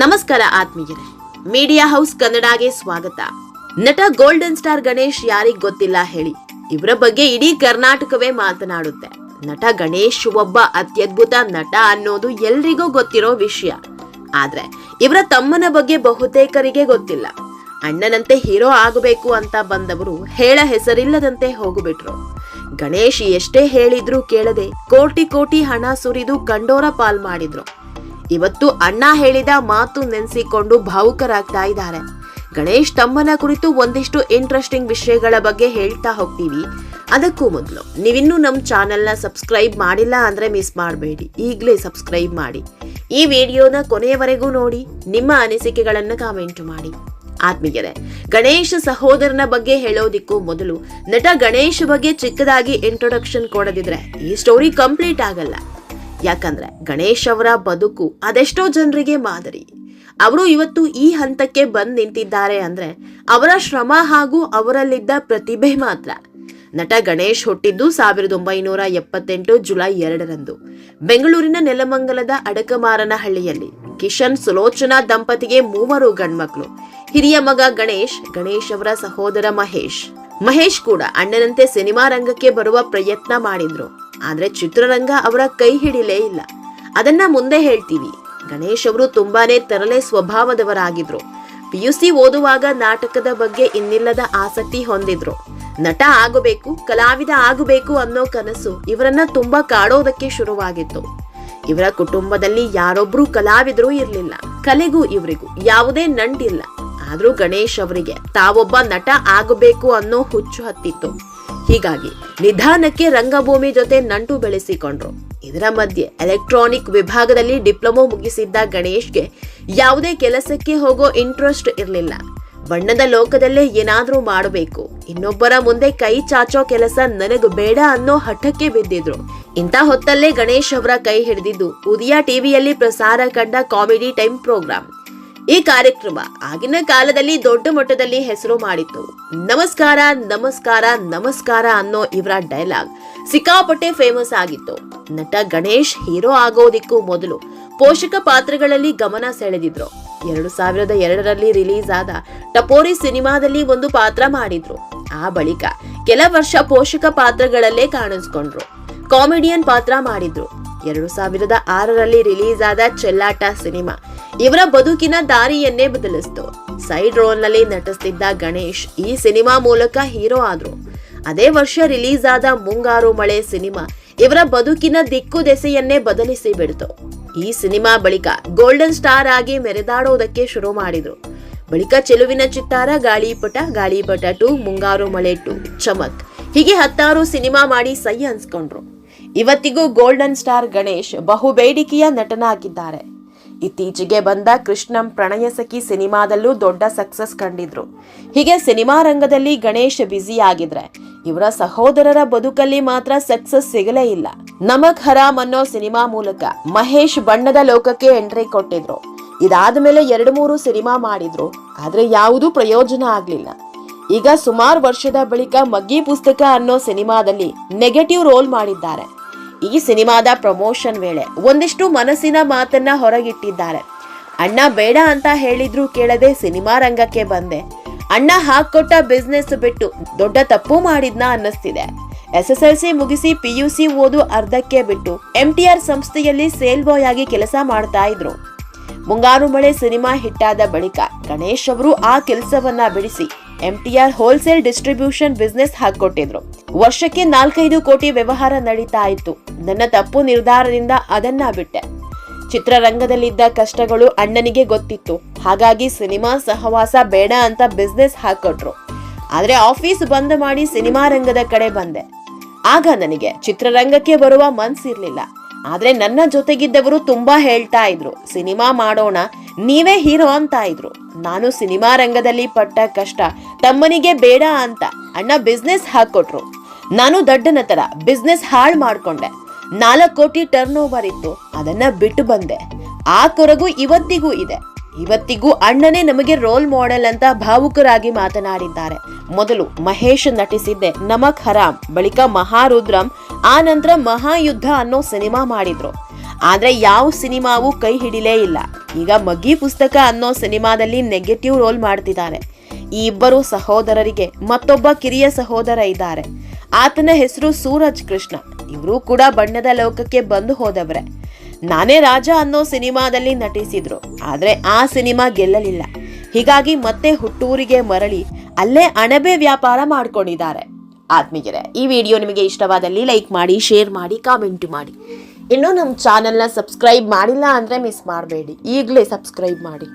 ನಮಸ್ಕಾರ ಆತ್ಮೀಯರೇ, media house ಕನ್ನಡಗೆ ಸ್ವಾಗತ. ನಟ ಗೋಲ್ಡನ್ ಸ್ಟಾರ್ ಗಣೇಶ್ ಯಾರಿಗ್ ಗೊತ್ತಿಲ್ಲ ಹೇಳಿ. ಇವರ ಬಗ್ಗೆ ಇಡೀ ಕರ್ನಾಟಕವೇ ಮಾತನಾಡುತ್ತೆ. ನಟ ಗಣೇಶ್ ಒಬ್ಬ ಅತ್ಯದ್ಭುತ ನಟ ಅನ್ನೋದು ಎಲ್ರಿಗೂ ಗೊತ್ತಿರೋ ವಿಷಯ. ಆದ್ರೆ ಇವರ ತಮ್ಮನ ಬಗ್ಗೆ ಬಹುತೇಕರಿಗೆ ಗೊತ್ತಿಲ್ಲ. ಅಣ್ಣನಂತೆ ಹೀರೋ ಆಗಬೇಕು ಅಂತ ಬಂದವರು ಹೇಳ ಹೆಸರಿಲ್ಲದಂತೆ ಹೋಗ್ಬಿಟ್ರು. ಗಣೇಶ್ ಎಷ್ಟೇ ಹೇಳಿದ್ರು ಕೇಳದೆ ಕೋಟಿ ಕೋಟಿ ಹಣ ಸುರಿದು ಕಂಡೋರ ಪಾಲ್ ಮಾಡಿದ್ರು. ಇವತ್ತು ಅಣ್ಣ ಹೇಳಿದ ಮಾತು ನೆನೆಸಿಕೊಂಡು ಭಾವುಕರಾಗ್ತಾ ಇದ್ದಾರೆ. ಗಣೇಶ್ ತಮ್ಮನ ಕುರಿತು ಒಂದಿಷ್ಟು ಇಂಟ್ರೆಸ್ಟಿಂಗ್ ವಿಷಯಗಳ ಬಗ್ಗೆ ಹೇಳ್ತಾ ಹೋಗ್ತೀವಿ. ಅದಕ್ಕೂ ಮೊದಲು ನೀವಿನ್ನೂ ನಮ್ಮ ಚಾನೆಲ್ನ ಸಬ್ಸ್ಕ್ರೈಬ್ ಮಾಡಿಲ್ಲ ಅಂದ್ರೆ ಮಿಸ್ ಮಾಡಬೇಡಿ, ಈಗಲೇ ಸಬ್ಸ್ಕ್ರೈಬ್ ಮಾಡಿ. ಈ ವಿಡಿಯೋನ ಕೊನೆಯವರೆಗೂ ನೋಡಿ, ನಿಮ್ಮ ಅನಿಸಿಕೆಗಳನ್ನ ಕಾಮೆಂಟ್ ಮಾಡಿ. ಆತ್ಮೀಯರೇ, ಗಣೇಶ್ ಸಹೋದರನ ಬಗ್ಗೆ ಹೇಳೋದಿಕ್ಕೂ ಮೊದಲು ನಟ ಗಣೇಶ್ ಬಗ್ಗೆ ಚಿಕ್ಕದಾಗಿ ಇಂಟ್ರೊಡಕ್ಷನ್ ಕೊಡದಿದ್ರೆ ಈ ಸ್ಟೋರಿ ಕಂಪ್ಲೀಟ್ ಆಗಲ್ಲ. ಯಾಕಂದ್ರೆ ಗಣೇಶ್ ಅವರ ಬದುಕು ಅದೆಷ್ಟೋ ಜನರಿಗೆ ಮಾದರಿ. ಅವರು ಇವತ್ತು ಈ ಹಂತಕ್ಕೆ ಬಂದ್ ನಿಂತಿದ್ದಾರೆ ಅಂದ್ರೆ ಅವರ ಶ್ರಮ ಹಾಗೂ ಅವರಲ್ಲಿದ್ದ ಪ್ರತಿಭೆ ಮಾತ್ರ. ನಟ ಗಣೇಶ್ ಹುಟ್ಟಿದ್ದು 1978 ಜುಲೈ 2ರಂದು ಬೆಂಗಳೂರಿನ ನೆಲಮಂಗಲದ ಅಡಕಮಾರನಹಳ್ಳಿಯಲ್ಲಿ. ಕಿಶನ್ ಸುಲೋಚನಾ ದಂಪತಿಗೆ 3 ಗಂಡ್ಮಕ್ಳು. ಹಿರಿಯ ಮಗ ಗಣೇಶ್ ಅವರ ಸಹೋದರ ಮಹೇಶ್ ಕೂಡ ಅಣ್ಣನಂತೆ ಸಿನಿಮಾ ರಂಗಕ್ಕೆ ಬರುವ ಪ್ರಯತ್ನ ಮಾಡಿದ್ರು. ಆದ್ರೆ ಚಿತ್ರರಂಗ ಅವರ ಕೈ ಹಿಡಿಲೇ ಇಲ್ಲ. ಅದನ್ನ ಮುಂದೆ ಹೇಳ್ತೀವಿ. ಗಣೇಶ್ ಅವರು ತುಂಬಾನೇ ತರಲೆ ಸ್ವಭಾವದವರಾಗಿದ್ರು. PUC ಓದುವಾಗ ನಾಟಕದ ಬಗ್ಗೆ ಇನ್ನಿಲ್ಲದ ಆಸಕ್ತಿ ಹೊಂದಿದ್ರು. ನಟ ಆಗಬೇಕು, ಕಲಾವಿದ ಆಗಬೇಕು ಅನ್ನೋ ಕನಸು ಇವರನ್ನ ತುಂಬಾ ಕಾಡೋದಕ್ಕೆ ಶುರುವಾಗಿತ್ತು. ಇವರ ಕುಟುಂಬದಲ್ಲಿ ಯಾರೊಬ್ರು ಕಲಾವಿದರು ಇರ್ಲಿಲ್ಲ. ಕಲೆಗೂ ಇವರಿಗೂ ಯಾವುದೇ ನಂಟಿಲ್ಲ. ಆದ್ರೂ ಗಣೇಶ್ ಅವರಿಗೆ ತಾವೊಬ್ಬ ನಟ ಆಗಬೇಕು ಅನ್ನೋ ಹುಚ್ಚು ಹತ್ತಿತ್ತು. ಹೀಗಾಗಿ ನಿಧಾನಕ್ಕೆ ರಂಗಭೂಮಿ ಜೊತೆ ನಂಟು ಬೆಳೆಸಿಕೊಂಡ್ರು. ಇದರ ಮಧ್ಯೆ ಎಲೆಕ್ಟ್ರಾನಿಕ್ ವಿಭಾಗದಲ್ಲಿ ಡಿಪ್ಲೊಮೊ ಮುಗಿಸಿದ್ದ ಗಣೇಶ್ಗೆ ಯಾವುದೇ ಕೆಲಸಕ್ಕೆ ಹೋಗೋ ಇಂಟ್ರೆಸ್ಟ್ ಇರಲಿಲ್ಲ. ಬಣ್ಣದ ಲೋಕದಲ್ಲೇ ಏನಾದ್ರೂ ಮಾಡಬೇಕು, ಇನ್ನೊಬ್ಬರ ಮುಂದೆ ಕೈ ಚಾಚೋ ಕೆಲಸ ನನಗ್ ಬೇಡ ಅನ್ನೋ ಹಠಕ್ಕೆ ಬಿದ್ದಿದ್ರು. ಇಂಥ ಹೊತ್ತಲ್ಲೇ ಗಣೇಶ್ ಅವರ ಕೈ ಹಿಡಿದಿದ್ದು ಉದಯ ಟಿವಿಯಲ್ಲಿ ಪ್ರಸಾರ ಕಂಡ ಕಾಮಿಡಿ ಟೈಮ್ ಪ್ರೋಗ್ರಾಂ. ಈ ಕಾರ್ಯಕ್ರಮ ಆಗಿನ ಕಾಲದಲ್ಲಿ ದೊಡ್ಡ ಮಟ್ಟದಲ್ಲಿ ಹೆಸರು ಮಾಡಿತ್ತು. ನಮಸ್ಕಾರ ನಮಸ್ಕಾರ ನಮಸ್ಕಾರ ಅನ್ನೋ ಇವರ ಡೈಲಾಗ್ ಸಿಕ್ಕಾಪಟ್ಟೆ ಫೇಮಸ್ ಆಗಿತ್ತು. ನಟ ಗಣೇಶ್ ಹೀರೋ ಆಗೋದಿಕ್ಕೂ ಮೊದಲು ಪೋಷಕ ಪಾತ್ರಗಳಲ್ಲಿ ಗಮನ ಸೆಳೆದಿದ್ರು. 2002ರಲ್ಲಿ ರಿಲೀಸ್ ಆದ ಟಪೋರಿ ಸಿನಿಮಾದಲ್ಲಿ ಒಂದು ಪಾತ್ರ ಮಾಡಿದ್ರು. ಆ ಬಳಿಕ ಕೆಲ ವರ್ಷ ಪೋಷಕ ಪಾತ್ರಗಳಲ್ಲೇ ಕಾಣಿಸ್ಕೊಂಡ್ರು. ಕಾಮಿಡಿಯನ್ ಪಾತ್ರ ಮಾಡಿದ್ರು. 2006ರಲ್ಲಿ ರಿಲೀಸ್ ಆದ ಚೆಲ್ಲಾಟ ಸಿನಿಮಾ ಇವರ ಬದುಕಿನ ದಾರಿಯನ್ನೇ ಬದಲಿಸಿತು. ಸೈಡ್ ರೋಲ್ ನಲ್ಲಿ ನಟಿಸ್ತಿದ್ದ ಗಣೇಶ್ ಈ ಸಿನಿಮಾ ಮೂಲಕ ಹೀರೋ ಆದ್ರು. ಅದೇ ವರ್ಷ ರಿಲೀಸ್ ಆದ ಮುಂಗಾರು ಮಳೆ ಸಿನಿಮಾ ಇವರ ಬದುಕಿನ ದಿಕ್ಕು ದೆಸೆಯನ್ನೇ ಬದಲಿಸಿ ಬಿಡ್ತು. ಈ ಸಿನಿಮಾ ಬಳಿಕ ಗೋಲ್ಡನ್ ಸ್ಟಾರ್ ಆಗಿ ಮೆರೆದಾಡೋದಕ್ಕೆ ಶುರು ಮಾಡಿದ್ರು. ಬಳಿಕ ಚೆಲುವಿನ ಚಿತ್ತಾರ, ಗಾಳಿಪಟ 2, ಮುಂಗಾರು ಮಳೆ 2, ಚಮಕ್ ಹೀಗೆ 10 ಸಿನಿಮಾ ಮಾಡಿ ಸೈ ಅನ್ಸ್ಕೊಂಡ್ರು. ಇವತ್ತಿಗೂ ಗೋಲ್ಡನ್ ಸ್ಟಾರ್ ಗಣೇಶ್ ಬಹು ಬೇಡಿಕೆಯ ನಟನಾಗಿದ್ದಾರೆ. ಇತ್ತೀಚೆಗೆ ಬಂದ ಕೃಷ್ಣಂ ಪ್ರಣಯ ಸಖಿ ಸಿನಿಮಾದಲ್ಲೂ ದೊಡ್ಡ ಸಕ್ಸಸ್ ಕಂಡಿದ್ರು. ಹೀಗೆ ಸಿನಿಮಾ ರಂಗದಲ್ಲಿ ಗಣೇಶ್ ಬ್ಯುಸಿ ಆಗಿದ್ರೆ ಇವರ ಸಹೋದರರ ಬದುಕಲ್ಲಿ ಮಾತ್ರ ಸಕ್ಸಸ್ ಸಿಗಲೇ ಇಲ್ಲ. ನಮಕ್ ಹರಾಮ್ ಅನ್ನೋ ಸಿನಿಮಾ ಮೂಲಕ ಮಹೇಶ್ ಬಣ್ಣದ ಲೋಕಕ್ಕೆ ಎಂಟ್ರಿ ಕೊಟ್ಟಿದ್ರು. ಇದಾದ್ಮೇಲೆ 2-3 ಸಿನಿಮಾ ಮಾಡಿದ್ರು. ಆದ್ರೆ ಯಾವುದೂ ಪ್ರಯೋಜನ ಆಗ್ಲಿಲ್ಲ. ಈಗ ಸುಮಾರು ವರ್ಷದ ಬಳಿಕ ಮಗ್ಗಿ ಪುಸ್ತಕ ಅನ್ನೋ ಸಿನಿಮಾದಲ್ಲಿ ನೆಗೆಟಿವ್ ರೋಲ್ ಮಾಡಿದ್ದಾರೆ. ಈ ಸಿನಿಮಾದ ಪ್ರಮೋಷನ್ ವೇಳೆ ಒಂದಿಷ್ಟು ಮನಸ್ಸಿನ ಮಾತನ್ನ ಹೊರಗಿಟ್ಟಿದ್ದಾರೆ. ಅಣ್ಣ ಬೇಡ ಅಂತ ಹೇಳಿದ್ರು ಕೇಳದೆ ಸಿನಿಮಾ ರಂಗಕ್ಕೆ ಬಂದೆ. ಅಣ್ಣ ಹಾಕೊಟ್ಟ ಬಿಸ್ನೆಸ್ ಬಿಟ್ಟು ದೊಡ್ಡ ತಪ್ಪು ಮಾಡಿದ್ನ ಅನ್ನಿಸ್ತಿದೆ. SSLC ಮುಗಿಸಿ PUC ಓದು ಅರ್ಧಕ್ಕೆ ಬಿಟ್ಟು MTR ಸಂಸ್ಥೆಯಲ್ಲಿ ಸೇಲ್ ಬಾಯ್ ಆಗಿ ಕೆಲಸ ಮಾಡ್ತಾ ಇದ್ರು. ಮುಂಗಾರು ಮಳೆ ಸಿನಿಮಾ ಹಿಟ್ಟಾದ ಬಳಿಕ ಗಣೇಶ್ ಅವರು ಆ ಕೆಲಸವನ್ನ ಬಿಡಿಸಿ MTR ಹೋಲ್ಸೇಲ್ ಡಿಸ್ಟ್ರಿಬ್ಯೂಷನ್ ಬಿಸ್ನೆಸ್ ಹಾಕೊಟ್ಟಿದ್ರು. ವರ್ಷಕ್ಕೆ 4-5 ಕೋಟಿ ವ್ಯವಹಾರ ನಡೀತಾ ಇತ್ತು. ನನ್ನ ತಪ್ಪು ನಿರ್ಧಾರದಿಂದ ಅದನ್ನ ಬಿಟ್ಟೆ. ಚಿತ್ರರಂಗದಲ್ಲಿದ್ದ ಕಷ್ಟಗಳು ಅಣ್ಣನಿಗೆ ಗೊತ್ತಿತ್ತು. ಹಾಗಾಗಿ ಸಿನಿಮಾ ಸಹವಾಸ ಬೇಡ ಅಂತ ಬಿಸ್ನೆಸ್ ಹಾಕೊಟ್ರು. ಆದ್ರೆ ಆಫೀಸ್ ಬಂದ್ ಮಾಡಿ ಸಿನಿಮಾ ರಂಗದ ಕಡೆ ಬಂದೆ. ಆಗ ನನಗೆ ಚಿತ್ರರಂಗಕ್ಕೆ ಬರುವ ಮನ್ಸಿರ್ಲಿಲ್ಲ. ಆದ್ರೆ ನನ್ನ ಜೊತೆಗಿದ್ದವರು ತುಂಬಾ ಹೇಳ್ತಾ ಇದ್ರು, ಸಿನಿಮಾ ಮಾಡೋಣ, ನೀವೇ ಹೀರೋ ಅಂತ ಇದ್ರು. ನಾನು ಸಿನಿಮಾ ರಂಗದಲ್ಲಿ ಪಟ್ಟ ಕಷ್ಟ ತಮ್ಮನಿಗೆ ಬೇಡ ಅಂತ ಅಣ್ಣ ಬಿಸ್ನೆಸ್ ಹಾಕೊಟ್ರು. ನಾನು ದಡ್ಡನ ತರ ಬಿಸ್ನೆಸ್ ಹಾಳು ಮಾಡ್ಕೊಂಡೆ. 4 ಕೋಟಿ ಟರ್ನ್ ಓವರ್ ಇತ್ತು, ಅದನ್ನ ಬಿಟ್ಟು ಬಂದೆ. ಆ ಕೊರಗು ಇವತ್ತಿಗೂ ಇದೆ. ಇವತ್ತಿಗೂ ಅಣ್ಣನೇ ನಮಗೆ ರೋಲ್ ಮಾಡೆಲ್ ಅಂತ ಭಾವುಕರಾಗಿ ಮಾತನಾಡಿದ್ದಾರೆ. ಮೊದಲು ಮಹೇಶ್ ನಟಿಸಿದ್ದೆ ನಮಕ್ ಹರಾಮ್, ಬಳಿಕ ಮಹಾರುದ್ರಂ, ಆ ನಂತರ ಮಹಾಯುದ್ಧ ಅನ್ನೋ ಸಿನಿಮಾ ಮಾಡಿದ್ರು. ಆದ್ರೆ ಯಾವ ಸಿನಿಮಾವೂ ಕೈ ಹಿಡಿಲೇ ಇಲ್ಲ. ಈಗ ಮಗ್ಗಿ ಪುಸ್ತಕ ಅನ್ನೋ ಸಿನಿಮಾದಲ್ಲಿ ನೆಗೆಟಿವ್ ರೋಲ್ ಮಾಡ್ತಿದ್ದಾರೆ. ಈ ಇಬ್ಬರು ಸಹೋದರರಿಗೆ ಮತ್ತೊಬ್ಬ ಕಿರಿಯ ಸಹೋದರ ಇದ್ದಾರೆ. ಆತನ ಹೆಸರು ಸೂರಜ್ ಕೃಷ್ಣ. ಇವರು ಕೂಡ ಬಣ್ಣದ ಲೋಕಕ್ಕೆ ಬಂದು ಹೋದವ್ರೆ. ನಾನೇ ರಾಜ ಅನ್ನೋ ಸಿನಿಮಾದಲ್ಲಿ ನಟಿಸಿದ್ರು, ಆದ್ರೆ ಆ ಸಿನಿಮಾ ಗೆಲ್ಲಲಿಲ್ಲ. ಹೀಗಾಗಿ ಮತ್ತೆ ಹುಟ್ಟೂರಿಗೆ ಮರಳಿ ಅಲ್ಲೇ ಅಣಬೆ ವ್ಯಾಪಾರ ಮಾಡ್ಕೊಂಡಿದ್ದಾರೆ. ಆತ್ಮೀಯರೇ, ಈ ವಿಡಿಯೋ ನಿಮಗೆ ಇಷ್ಟವಾದಲ್ಲಿ ಲೈಕ್ ಮಾಡಿ, ಶೇರ್ ಮಾಡಿ, ಕಾಮೆಂಟ್ ಮಾಡಿ. ಇನ್ನೂ ನಮ್ಮ ಚಾನೆಲ್ನ ಸಬ್ಸ್ಕ್ರೈಬ್ ಮಾಡಿಲ್ಲ ಅಂದರೆ ಮಿಸ್ ಮಾಡಬೇಡಿ, ಈಗಲೇ ಸಬ್ಸ್ಕ್ರೈಬ್ ಮಾಡಿ.